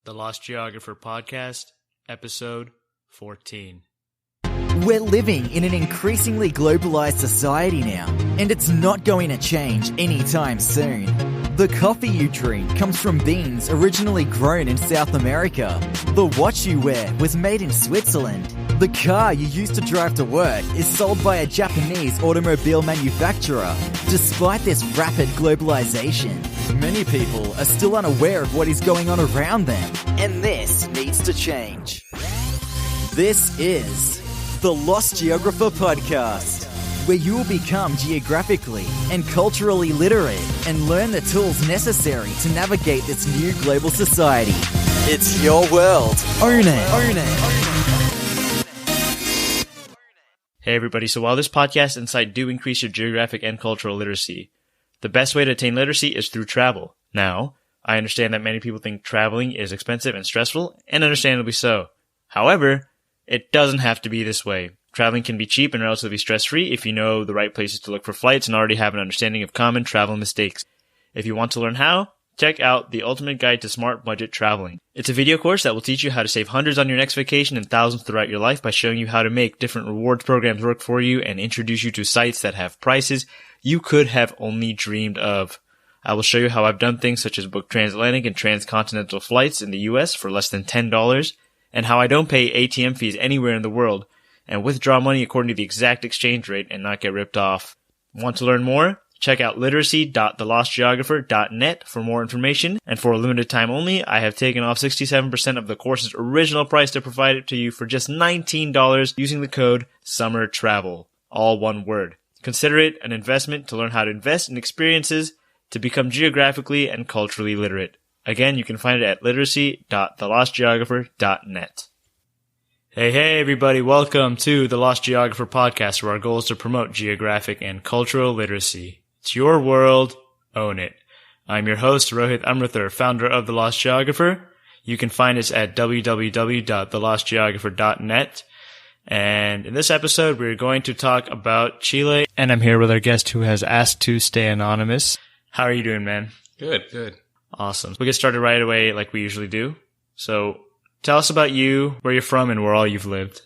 The Lost Geographer Podcast, Episode 14. We're living in an increasingly globalized society now, and it's not going to change anytime soon. The coffee you drink comes from beans originally grown in South America. The watch you wear was made in Switzerland. The car you use to drive to work is sold by a Japanese automobile manufacturer. Despite this rapid globalization, many people are still unaware of what is going on around them, and this needs to change. This is the Lost Geographer Podcast, where you will become geographically and culturally literate and learn the tools necessary to navigate this new global society. It's your world. Own it. Own it. Hey everybody, so while this podcast and site do increase your geographic and cultural literacy, the best way to attain literacy is through travel. Now, I understand that many people think traveling is expensive and stressful, and understandably so. However, it doesn't have to be this way. Traveling can be cheap and relatively stress-free if you know the right places to look for flights and already have an understanding of common travel mistakes. If you want to learn how, check out The Ultimate Guide to Smart Budget Traveling. It's a video course that will teach you how to save hundreds on your next vacation and thousands throughout your life by showing you how to make different rewards programs work for you and introduce you to sites that have prices you could have only dreamed of. I will show you how I've done things such as book transatlantic and transcontinental flights in the US for less than $10, and how I don't pay ATM fees anywhere in the world and withdraw money according to the exact exchange rate and not get ripped off. Want to learn more? Check out literacy.thelostgeographer.net for more information, and for a limited time only, I have taken off 67% of the course's original price to provide it to you for just $19 using the code SUMMERTRAVEL, all one word. Consider it an investment to learn how to invest in experiences to become geographically and culturally literate. Again, you can find it at literacy.thelostgeographer.net. Hey everybody, welcome to the Lost Geographer Podcast, where our goal is to promote geographic and cultural literacy. It's your world, own it. I'm your host, Rohit Amrithar, founder of The Lost Geographer. You can find us at www.thelostgeographer.net. And in this episode, we're going to talk about Chile, and I'm here with our guest who has asked to stay anonymous. How are you doing, man? Good. Awesome. We'll get started right away like we usually do. So tell us about you, where you're from, and where all you've lived.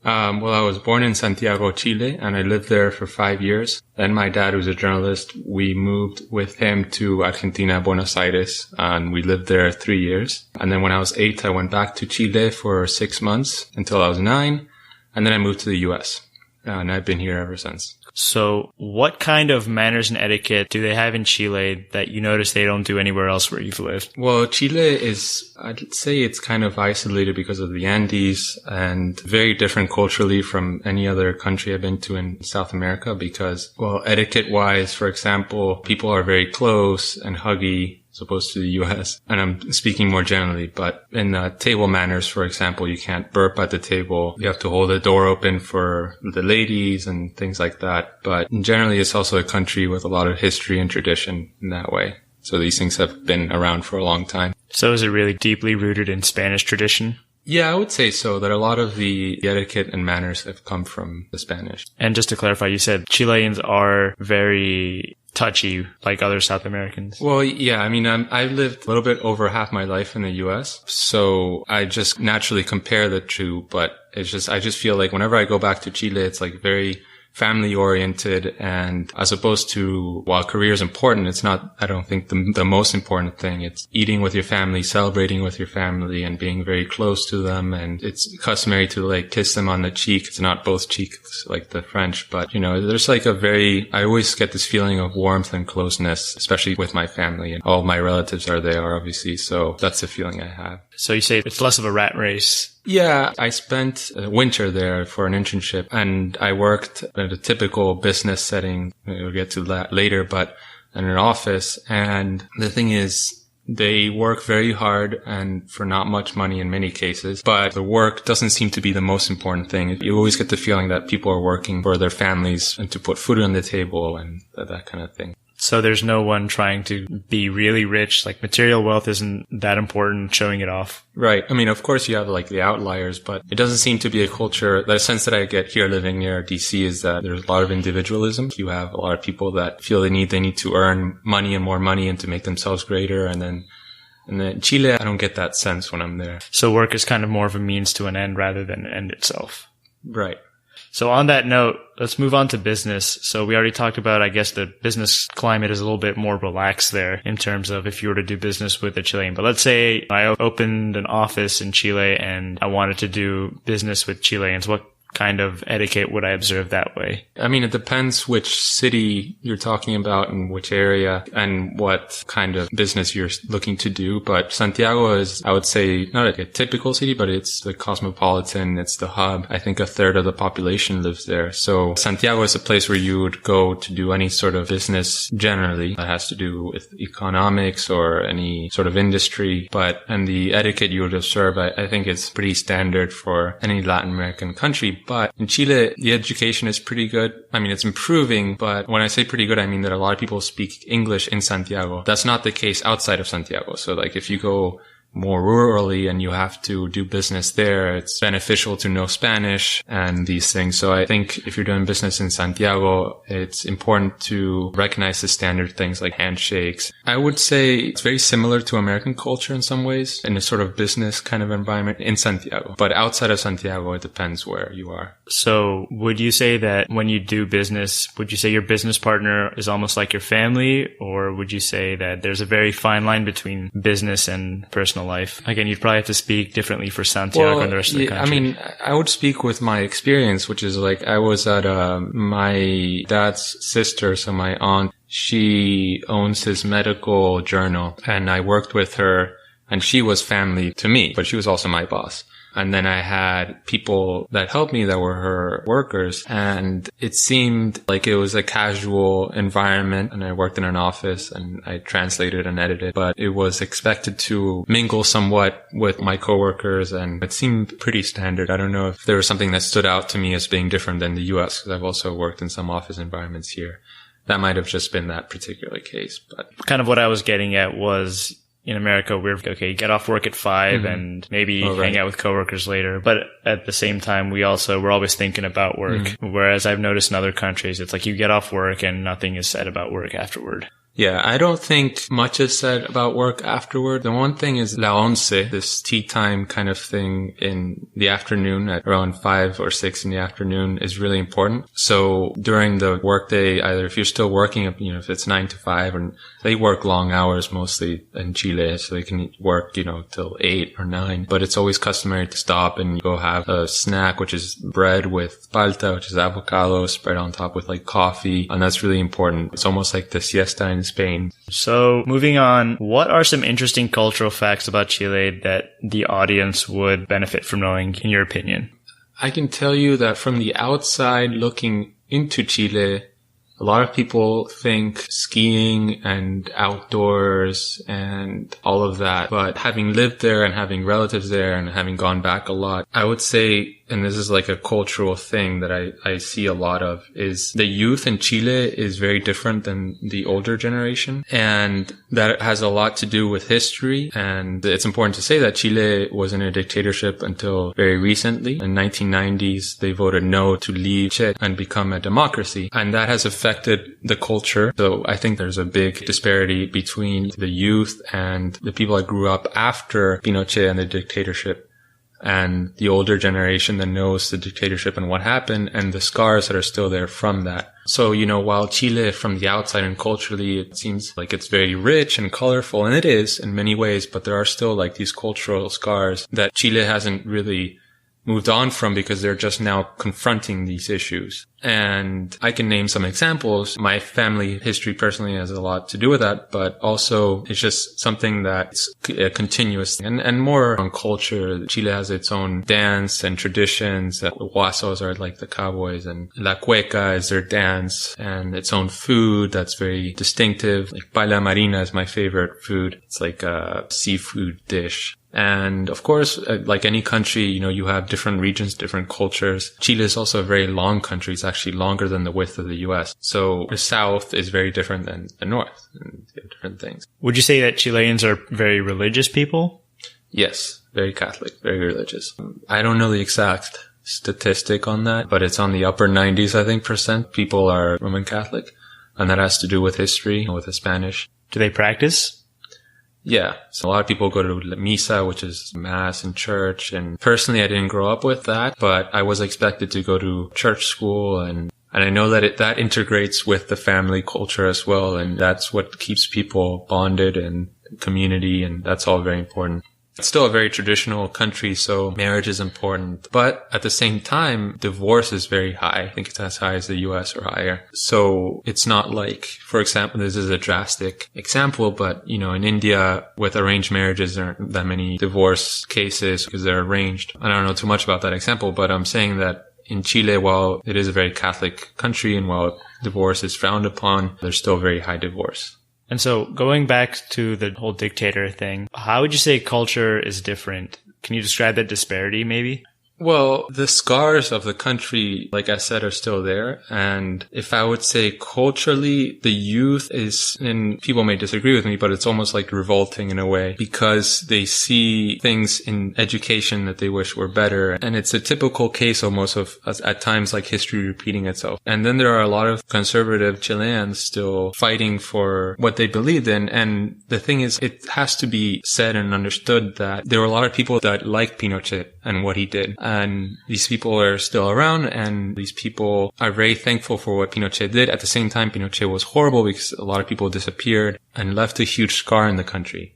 Well, I was born in Santiago, Chile, and I lived there for 5 years. Then my dad, who's a journalist, we moved with him to Argentina, Buenos Aires, and we lived there 3 years. And then when I was 8, I went back to Chile for 6 months until I was 9, and then I moved to the US, and I've been here ever since. So what kind of manners and etiquette do they have in Chile that you notice they don't do anywhere else where you've lived? Well, Chile is, I'd say it's kind of isolated because of the Andes and very different culturally from any other country I've been to in South America because, well, etiquette-wise, for example, people are very close and huggy, as opposed to the US. And I'm speaking more generally, but in table manners, for example, you can't burp at the table. You have to hold the door open for the ladies and things like that. But generally, it's also a country with a lot of history and tradition in that way. So these things have been around for a long time. So is it really deeply rooted in Spanish tradition? Yeah, I would say so, that a lot of the etiquette and manners have come from the Spanish. And just to clarify, you said Chileans are very touchy like other South Americans. Well, yeah, I mean, I've lived a little bit over half my life in the US, so I just naturally compare the two, but I just feel like whenever I go back to Chile, it's like very family oriented, and as opposed to, while career is important, it's not, I don't think, the most important thing. It's eating with your family, celebrating with your family, and being very close to them. And it's customary to like kiss them on the cheek. It's not both cheeks like the French, but you know, there's like I always get this feeling of warmth and closeness, especially with my family, and all my relatives are there, obviously. So that's the feeling I have. So you say it's less of a rat race. Yeah, I spent a winter there for an internship, and I worked at a typical business setting. We'll get to that later, but in an office. And the thing is, they work very hard and for not much money in many cases, but the work doesn't seem to be the most important thing. You always get the feeling that people are working for their families and to put food on the table and that kind of thing. So there's no one trying to be really rich. Like material wealth isn't that important, showing it off. Right. I mean, of course you have like the outliers, but it doesn't seem to be a culture. The sense that I get here living near DC is that there's a lot of individualism. You have a lot of people that feel they need to earn money and more money and to make themselves greater. And then And then Chile, I don't get that sense when I'm there. So work is kind of more of a means to an end rather than an end itself. Right. So on that note, let's move on to business. So we already talked about, I guess, the business climate is a little bit more relaxed there in terms of if you were to do business with a Chilean. But let's say I opened an office in Chile and I wanted to do business with Chileans. What kind of etiquette would I observe that way? I mean, it depends which city you're talking about and which area and what kind of business you're looking to do. But Santiago is, I would say, not like a typical city, but it's the cosmopolitan. It's the hub. I think a third of the population lives there. So Santiago is a place where you would go to do any sort of business generally that has to do with economics or any sort of industry. And the etiquette you would observe, I think it's pretty standard for any Latin American country. But in Chile, the education is pretty good. I mean, it's improving, but when I say pretty good, I mean that a lot of people speak English in Santiago. That's not the case outside of Santiago. So like if you go more rurally and you have to do business there, it's beneficial to know Spanish and these things. So I think if you're doing business in Santiago, it's important to recognize the standard things like handshakes. I would say it's very similar to American culture in some ways in a sort of business kind of environment in Santiago. But outside of Santiago, it depends where you are. So would you say that when you do business, would you say your business partner is almost like your family, or would you say that there's a very fine line between business and personal life? Again, you'd probably have to speak differently for Santiago and the rest of the country. I mean, I would speak with my experience, which is like I was at my dad's sister, so my aunt, she owns his medical journal, and I worked with her, and she was family to me, but she was also my boss. And then I had people that helped me that were her workers, and it seemed like it was a casual environment, and I worked in an office and I translated and edited, but it was expected to mingle somewhat with my coworkers, and it seemed pretty standard. I don't know if there was something that stood out to me as being different than the US, because I've also worked in some office environments here. That might have just been that particular case. But kind of what I was getting at was, in America, we're okay, get off work at 5 and maybe hang out with coworkers later. But at the same time, we're always thinking about work. Whereas I've noticed in other countries, it's like you get off work and nothing is said about work afterward. Yeah, I don't think much is said about work afterward. The one thing is la once, this tea time kind of thing in the afternoon at around 5 or 6 in the afternoon is really important. So during the workday, either if you're still working, if it's 9 to 5, and they work long hours mostly in Chile, so they can work, till 8 or 9. But it's always customary to stop and go have a snack, which is bread with palta, which is avocado spread on top with like coffee. And that's really important. It's almost like the siesta in Spain. So moving on, what are some interesting cultural facts about Chile that the audience would benefit from knowing, in your opinion? I can tell you that from the outside looking into Chile, a lot of people think skiing and outdoors and all of that. But having lived there and having relatives there and having gone back a lot, I would say, and this is like a cultural thing that I see a lot of, is the youth in Chile is very different than the older generation. And that has a lot to do with history. And it's important to say that Chile was in a dictatorship until very recently. In 1990s, they voted no to leave Chile and become a democracy. And that has affected the culture. So I think there's a big disparity between the youth and the people that grew up after Pinochet and the dictatorship, and the older generation that knows the dictatorship and what happened and the scars that are still there from that. So, while Chile from the outside and culturally, it seems like it's very rich and colorful, and it is in many ways, but there are still like these cultural scars that Chile hasn't really moved on from because they're just now confronting these issues. And I can name some examples. My family history personally has a lot to do with that, but also it's just something that's a continuous thing. And more on culture. Chile has its own dance and traditions. The huasos are like the cowboys, and la cueca is their dance, and its own food that's very distinctive. Like paella marina is my favorite food. It's like a seafood dish. And of course, like any country, you have different regions, different cultures. Chile is also a very long country. It's actually longer than the width of the US. So the south is very different than the north, and different things. Would you say that Chileans are very religious people? Yes, very Catholic, very religious. I don't know the exact statistic on that, but it's on the upper 90s, I think, % people are Roman Catholic. And that has to do with history, with the Spanish. Do they practice? Yeah. So a lot of people go to misa, which is mass in church. And personally, I didn't grow up with that, but I was expected to go to church school, and I know that that integrates with the family culture as well. And that's what keeps people bonded and community. And that's all very important. It's still a very traditional country, so marriage is important. But at the same time, divorce is very high. I think it's as high as the US or higher. So it's not like, for example, this is a drastic example, but, in India with arranged marriages, there aren't that many divorce cases because they're arranged. I don't know too much about that example, but I'm saying that in Chile, while it is a very Catholic country and while divorce is frowned upon, there's still very high divorce. And so going back to the whole dictator thing, how would you say culture is different? Can you describe that disparity maybe? Well, the scars of the country, like I said, are still there. And if I would say culturally, the youth is, and people may disagree with me, but it's almost like revolting in a way because they see things in education that they wish were better. And it's a typical case almost of, at times, like history repeating itself. And then there are a lot of conservative Chileans still fighting for what they believed in. And the thing is, it has to be said and understood that there were a lot of people that liked Pinochet and what he did. And these people are still around, and these people are very thankful for what Pinochet did. At the same time, Pinochet was horrible because a lot of people disappeared and left a huge scar in the country.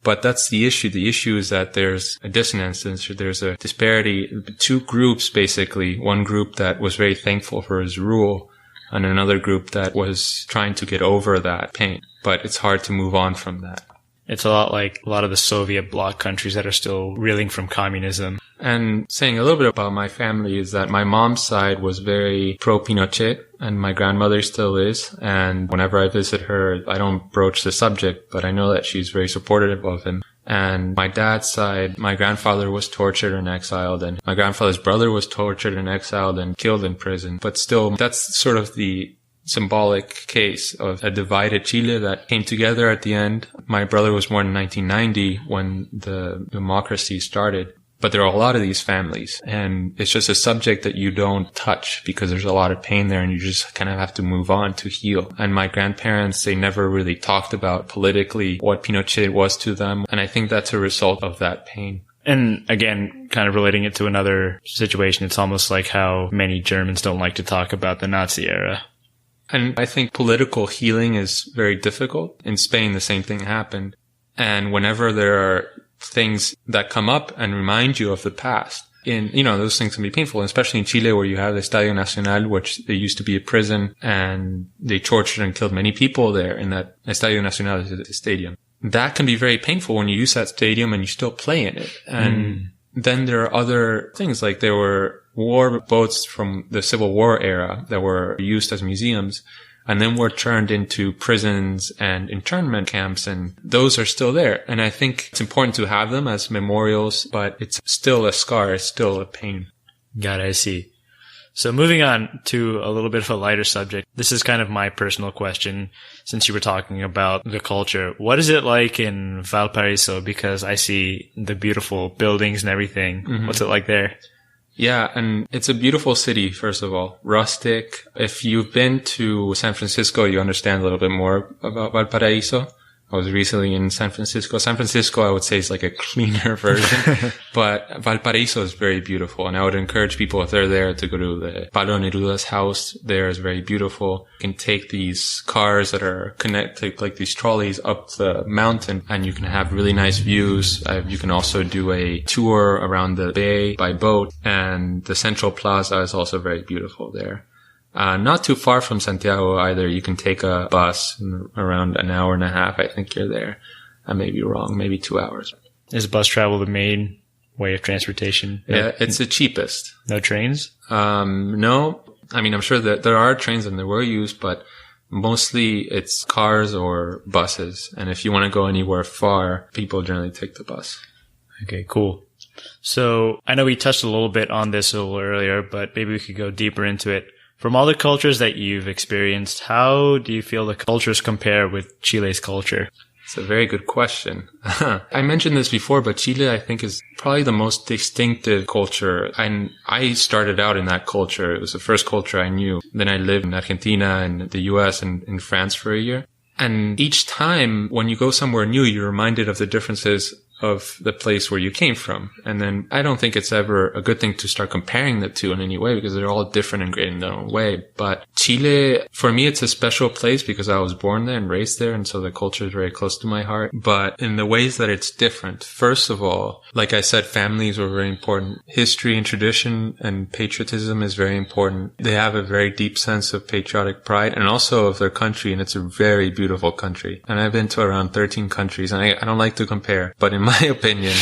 But that's the issue. The issue is that there's a dissonance, there's a disparity. Two groups, basically. One group that was very thankful for his rule, and another group that was trying to get over that pain. But it's hard to move on from that. It's a lot like a lot of the Soviet bloc countries that are still reeling from communism. And saying a little bit about my family is that my mom's side was very pro-Pinochet, and my grandmother still is. And whenever I visit her, I don't broach the subject, but I know that she's very supportive of him. And my dad's side, my grandfather was tortured and exiled, and my grandfather's brother was tortured and exiled and killed in prison. But still, that's sort of the symbolic case of a divided Chile that came together at the end. My brother was born in 1990 when the democracy started. But there are a lot of these families, and it's just a subject that you don't touch because there's a lot of pain there, and you just kind of have to move on to heal. And my grandparents, they never really talked about politically what Pinochet was to them. And I think that's a result of that pain. And again, kind of relating it to another situation, it's almost like how many Germans don't like to talk about the Nazi era. And I think political healing is very difficult. In Spain, the same thing happened. And whenever there are things that come up and remind you of the past, those things can be painful, especially in Chile where you have the Estadio Nacional, which they used to be a prison, and they tortured and killed many people there in that Estadio Nacional is a stadium. That can be very painful when you use that stadium and you still play in it. And then there are other things, like there were war boats from the Civil War era that were used as museums and then were turned into prisons and internment camps, and those are still there. And I think it's important to have them as memorials, but it's still a scar, it's still a pain. Got it, I see. So moving on to a little bit of a lighter subject. This is kind of my personal question, since you were talking about the culture. What is it like in Valparaiso? Because I see the beautiful buildings and everything. Mm-hmm. What's it like there? Yeah, and it's a beautiful city, first of all. Rustic. If you've been to San Francisco, you understand a little bit more about Valparaiso. I was recently in San Francisco. San Francisco, I would say, is like a cleaner version. But Valparaiso is very beautiful. And I would encourage people, if they're there, to go to the Pablo Neruda's house. There is very beautiful. You can take these cars that are connected, like these trolleys, up the mountain, and you can have really nice views. You can also do a tour around the bay by boat. And the Central Plaza is also very beautiful there. Not too far from Santiago either. You can take a bus around an hour and a half. I think you're there. I may be wrong. Maybe 2 hours. Is bus travel the main way of transportation? Yeah, it's the cheapest. No trains? No. I mean, I'm sure that there are trains and there were used, but mostly it's cars or buses. And if you want to go anywhere far, people generally take the bus. Okay, cool. So I know we touched a little bit on this a little earlier, but maybe we could go deeper into it. From all the cultures that you've experienced, how do you feel the cultures compare with Chile's culture? It's a very good question. I mentioned this before, but Chile, I think, is probably the most distinctive culture. And I started out in that culture. It was the first culture I knew. Then I lived in Argentina and the US and in France for a year. And each time when you go somewhere new, you're reminded of the differences of the place where you came from. And then I don't think it's ever a good thing to start comparing the two in any way because they're all different and great in their own way. But Chile, for me, it's a special place because I was born there and raised there. And so the culture is very close to my heart. But in the ways that it's different, first of all, like I said, families were very important. History and tradition and patriotism is very important. They have a very deep sense of patriotic pride and also of their country. And it's a very beautiful country. And I've been to around 13 countries and I don't like to compare, but in my opinion,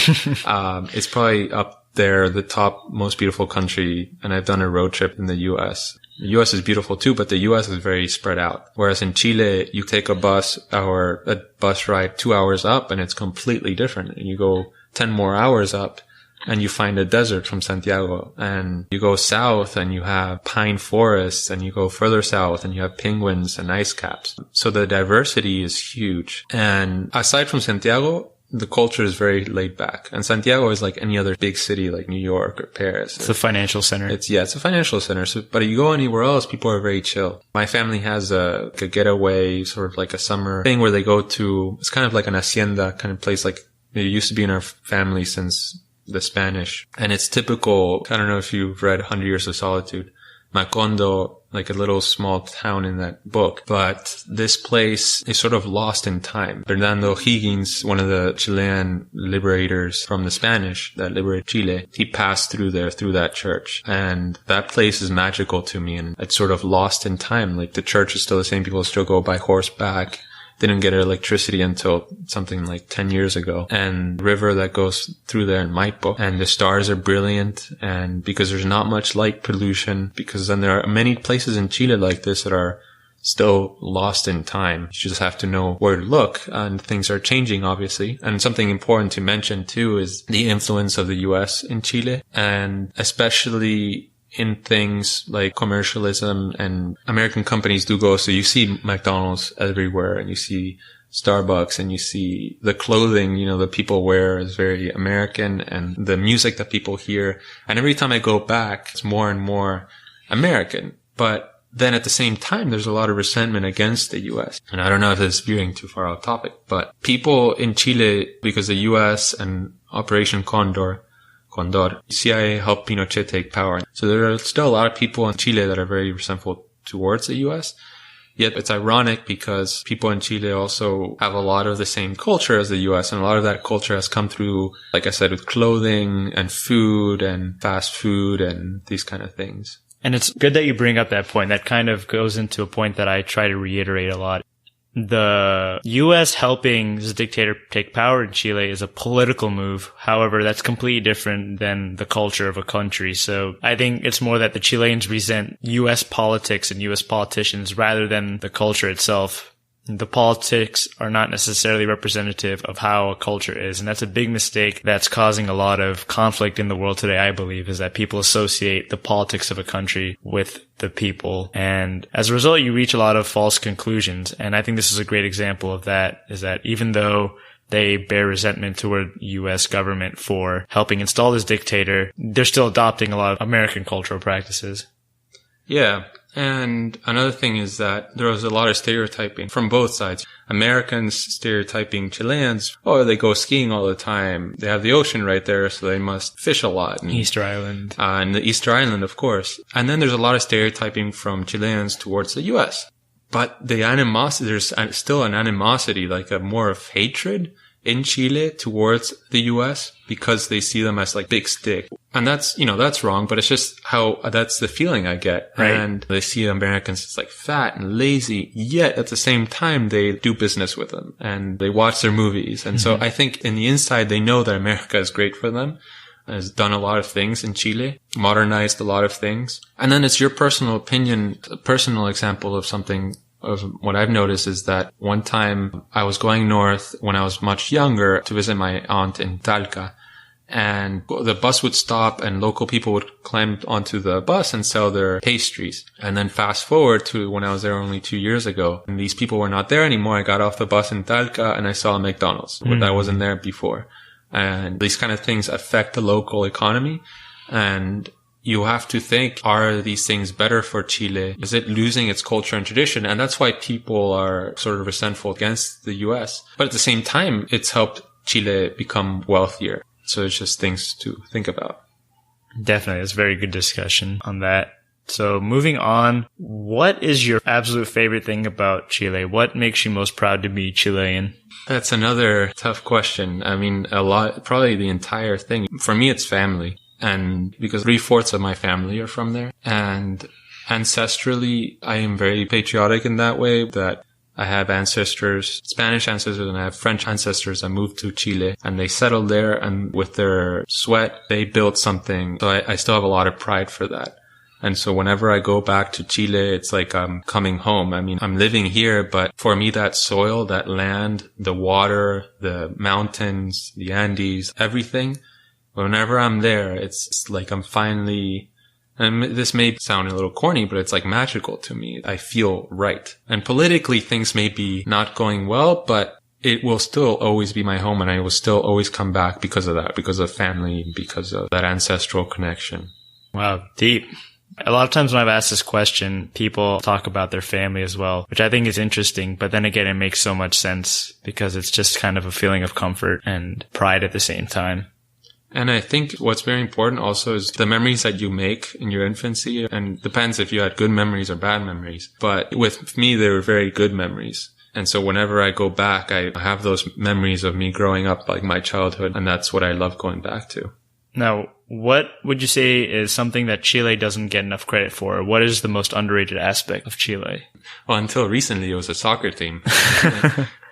it's probably up there, the top most beautiful country. And I've done a road trip in the U.S. The U.S. is beautiful too, but the U.S. is very spread out. Whereas in Chile, you take a bus ride 2 hours up and it's completely different. And you go 10 more hours up and you find a desert from Santiago, and you go south and you have pine forests, and you go further south and you have penguins and ice caps. So the diversity is huge. And aside from Santiago, the culture is very laid back. And Santiago is like any other big city like New York or Paris. It's a financial center. It's a financial center. So, but you go anywhere else, people are very chill. My family has a getaway, sort of like a summer thing where they go to, it's kind of like an hacienda kind of place, like it used to be in our family since the Spanish. And it's typical, I don't know if you've read 100 Years of Solitude, Macondo, like a little small town in that book. But this place is sort of lost in time. Bernardo O'Higgins, one of the Chilean liberators from the Spanish that liberated Chile, he passed through there, through that church. And that place is magical to me. And it's sort of lost in time. Like the church is still the same. People still go by horseback. Didn't get electricity until something like 10 years ago. And the river that goes through there in Maipo. And the stars are brilliant. And because there's not much light pollution, because then there are many places in Chile like this that are still lost in time. You just have to know where to look, and things are changing, obviously. And something important to mention too is the influence of the US in Chile, and especially in things like commercialism, and American companies do go. So you see McDonald's everywhere, and you see Starbucks, and you see the clothing, that people wear is very American, and the music that people hear. And every time I go back, it's more and more American. But then at the same time, there's a lot of resentment against the U.S. And I don't know if this is veering too far off topic, but people in Chile, because the U.S. and Operation Condor, CIA helped Pinochet take power. So there are still a lot of people in Chile that are very resentful towards the U.S. Yet it's ironic because people in Chile also have a lot of the same culture as the U.S. And a lot of that culture has come through, like I said, with clothing and food and fast food and these kind of things. And it's good that you bring up that point. That kind of goes into a point that I try to reiterate a lot. The U.S. helping this dictator take power in Chile is a political move. However, that's completely different than the culture of a country. So I think it's more that the Chileans resent U.S. politics and U.S. politicians rather than the culture itself. The politics are not necessarily representative of how a culture is. And that's a big mistake that's causing a lot of conflict in the world today, I believe, is that people associate the politics of a country with the people. And as a result, you reach a lot of false conclusions. And I think this is a great example of that, is that even though they bear resentment toward U.S. government for helping install this dictator, they're still adopting a lot of American cultural practices. Yeah. And another thing is that there was a lot of stereotyping from both sides. Americans stereotyping Chileans. Oh, they go skiing all the time. They have the ocean right there, so they must fish a lot. And, Easter Island. And the Easter Island, of course. And then there's a lot of stereotyping from Chileans towards the U.S. But the animosity, there's still an animosity, like a more of hatred in Chile towards the U.S. because they see them as like big stick. And that's, that's wrong, but it's just that's the feeling I get. Right. And they see Americans as like fat and lazy, yet at the same time, they do business with them and they watch their movies. And so I think in the inside, they know that America is great for them, has done a lot of things in Chile, modernized a lot of things. And then it's your personal opinion, a personal example of something of what I've noticed is that one time I was going north when I was much younger to visit my aunt in Talca, and the bus would stop and local people would climb onto the bus and sell their pastries. And then fast forward to when I was there only 2 years ago, and these people were not there anymore. I got off the bus in Talca and I saw a McDonald's that wasn't there before. And these kind of things affect the local economy. And you have to think, are these things better for Chile? Is it losing its culture and tradition? And that's why people are sort of resentful against the US. But at the same time, it's helped Chile become wealthier. So it's just things to think about. Definitely. It's a very good discussion on that. So moving on, what is your absolute favorite thing about Chile? What makes you most proud to be Chilean? That's another tough question. I mean, probably the entire thing. For me, it's family. And because 3/4 of my family are from there. And ancestrally, I am very patriotic in that way, that I have ancestors, Spanish ancestors, and I have French ancestors that moved to Chile, and they settled there, and with their sweat, they built something. So I still have a lot of pride for that. And so whenever I go back to Chile, it's like I'm coming home. I mean, I'm living here, but for me, that soil, that land, the water, the mountains, the Andes, everything, whenever I'm there, it's like I'm finally, and this may sound a little corny, but it's like magical to me. I feel right. And politically, things may be not going well, but it will still always be my home, and I will still always come back because of that, because of family, because of that ancestral connection. Wow, deep. A lot of times when I've asked this question, people talk about their family as well, which I think is interesting. But then again, it makes so much sense because it's just kind of a feeling of comfort and pride at the same time. And I think what's very important also is the memories that you make in your infancy. And it depends if you had good memories or bad memories. But with me, they were very good memories. And so whenever I go back, I have those memories of me growing up, like my childhood. And that's what I love going back to. Now, what would you say is something that Chile doesn't get enough credit for? What is the most underrated aspect of Chile? Well, until recently, it was a soccer team.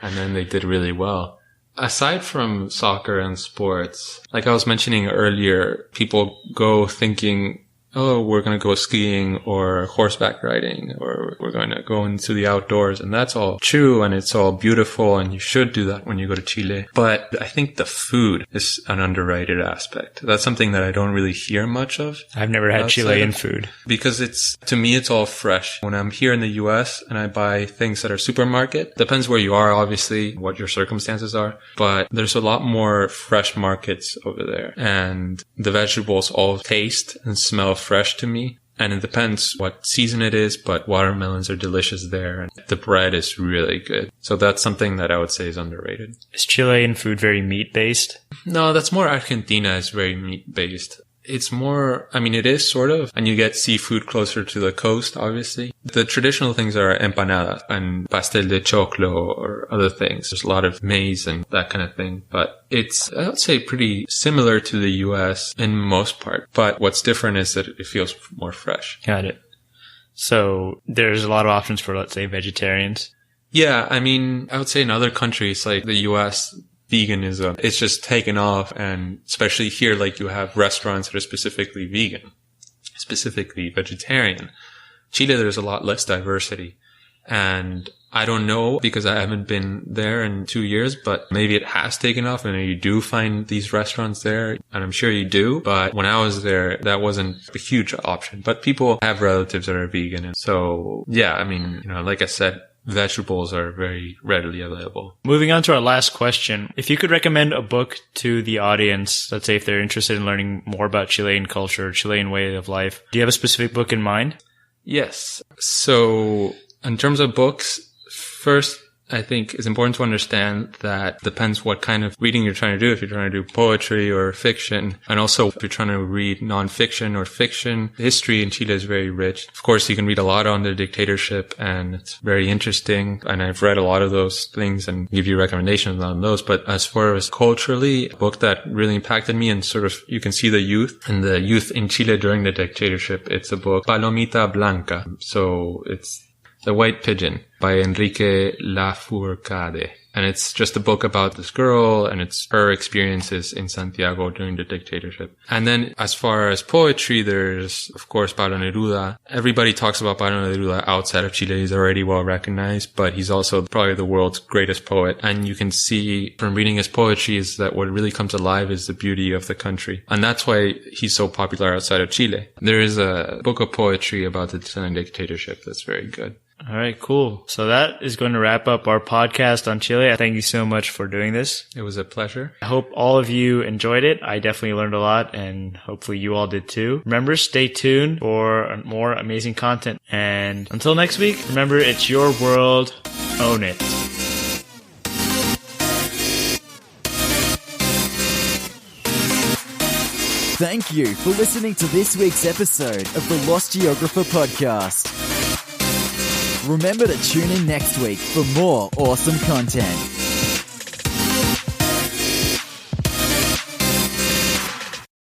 And then they did really well. Aside from soccer and sports, like I was mentioning earlier, people go thinking, oh, we're going to go skiing or horseback riding, or we're going to go into the outdoors. And that's all true, and it's all beautiful, and you should do that when you go to Chile. But I think the food is an underrated aspect. That's something that I don't really hear much of. I've never had Chilean food. Because to me, it's all fresh. When I'm here in the US and I buy things that are supermarket, depends where you are, obviously, what your circumstances are. But there's a lot more fresh markets over there. And the vegetables all taste and smell fresh to me. And it depends what season it is, but watermelons are delicious there, and the bread is really good. So that's something that I would say is underrated. Is Chilean food very meat-based? No, that's more Argentina is very meat-based. It's more, I mean, it is sort of, and you get seafood closer to the coast, obviously. The traditional things are empanadas and pastel de choclo or other things. There's a lot of maize and that kind of thing, but it's, I would say, pretty similar to the US in most part. But what's different is that it feels more fresh. Got it. So there's a lot of options for, let's say, vegetarians. Yeah, I mean, I would say in other countries like the US, veganism, it's just taken off, and especially here, like you have restaurants that are specifically vegan, specifically vegetarian. Chile, there's a lot less diversity, and I don't know because I haven't been there in 2 years, but maybe it has taken off and you do find these restaurants there, and I'm sure you do. But when I was there, that wasn't a huge option, but people have relatives that are vegan. And so, yeah, I mean, like I said, vegetables are very readily available. Moving on to our last question. If you could recommend a book to the audience, let's say if they're interested in learning more about Chilean culture, Chilean way of life, do you have a specific book in mind? Yes. So in terms of books, first, I think it's important to understand that depends what kind of reading you're trying to do. If you're trying to do poetry or fiction, and also if you're trying to read nonfiction or fiction, history in Chile is very rich. Of course, you can read a lot on the dictatorship, and it's very interesting. And I've read a lot of those things and give you recommendations on those. But as far as culturally, a book that really impacted me, and sort of you can see the youth in Chile during the dictatorship, it's a book, Palomita Blanca. So it's The White Pigeon by Enrique Lafourcade. And it's just a book about this girl, and it's her experiences in Santiago during the dictatorship. And then as far as poetry, there's, of course, Pablo Neruda. Everybody talks about Pablo Neruda outside of Chile. He's already well recognized, but he's also probably the world's greatest poet. And you can see from reading his poetry is that what really comes alive is the beauty of the country. And that's why he's so popular outside of Chile. There is a book of poetry about the Chilean dictatorship that's very good. All right, cool. So that is going to wrap up our podcast on Chile. I thank you so much for doing this. It was a pleasure. I hope all of you enjoyed it. I definitely learned a lot, and hopefully you all did too. Remember, stay tuned for more amazing content. And until next week, remember, it's your world. Own it. Thank you for listening to this week's episode of the Lost Geographer Podcast. Remember to tune in next week for more awesome content.